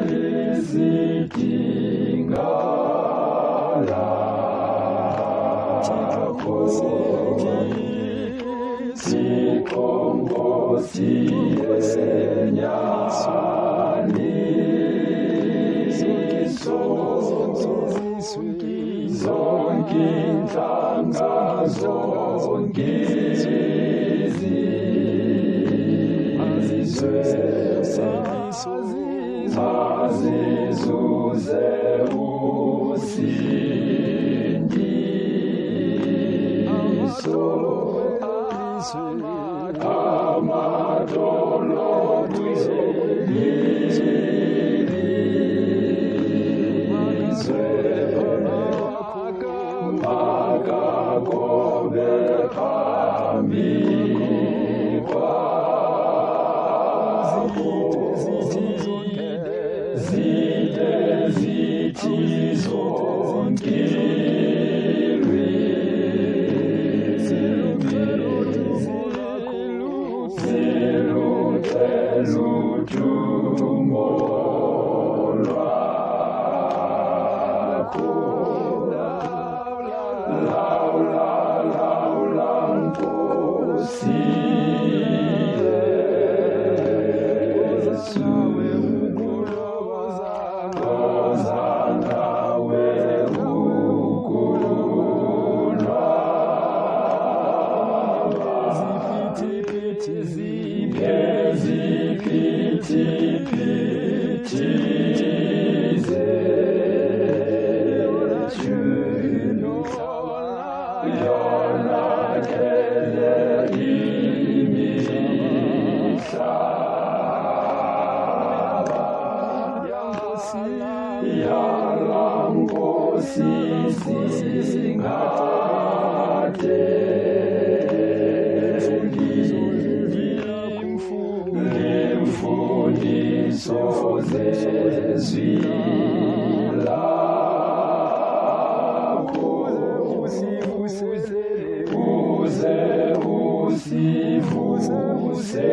lisidinga lakho Nkosi enyani zonke inhlanga zonke izizwe azizuze usindiso amadolo kwilizwe akagobe phambi kwakho zide zithi zonke lujumo lwakho laula Nkosi Yesu ngoza nawe ukulwa ziphithiphithi zethu yonakele imihlaba yala Nkosi imfundiso zezwi lakho uze usivuse